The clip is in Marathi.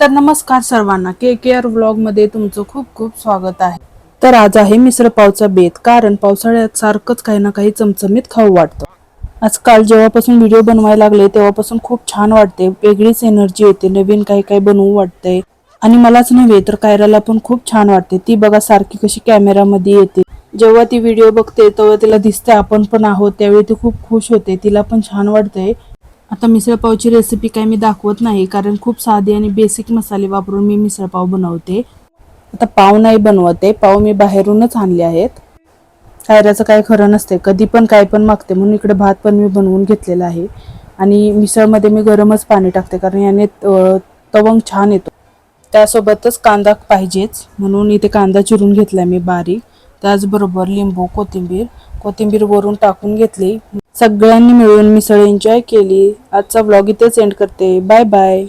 तर नमस्कार सर्वांना, KKR व्लॉग मध्ये तुमचं खूप खूप स्वागत आहे। तर आज आहे मिसळ पावचा बेत, कारण पावसाळ्यात सारखंच काही ना काही चमचमीत खाऊ वाटतं। आजकाल जेव्हापासून व्हिडिओ बनवायला लागले तेव्हापासून खूप छान वाटते, वेगळीच एनर्जी येते, नवीन काही काही बनवू वाटते। आणि मलाच नव्हे तर कायराला पण खूप छान वाटते। ती बघा सारखी कशी कॅमेरामध्ये येते, जेव्हा ती व्हिडिओ बघते तेव्हा तिला दिसते आपण पण आहोत, त्यावेळी ती खूप खुश होते, तिला पण छान वाटते। आता मिसळ पावची रेसिपी काही मी दाखवत नाही, कारण खूप साधे आणि बेसिक मसाले वापरून मी मिसळ पाव बनवते। आता पाव नाही बनवते, पाव मी बाहेरूनच आणले आहेत। कायराचं काय खरं नसते, कधी पण काय पण मागते, म्हणून इकडे भात पण मी बनवून घेतलेला आहे। आणि मिसळमध्ये मी गरमच पाणी टाकते, कारण याने तवंग छान येतो। त्यासोबतच कांदा पाहिजेच, म्हणून इथे कांदा चिरून घेतला मी बारीक, त्याचबरोबर लिंबू कोथिंबीर वरून टाकून घेतली। सगळ्यांनी मिळून मिसळ एन्जॉय केली। आजचा व्लॉग इथेच एंड करते, बाय बाय।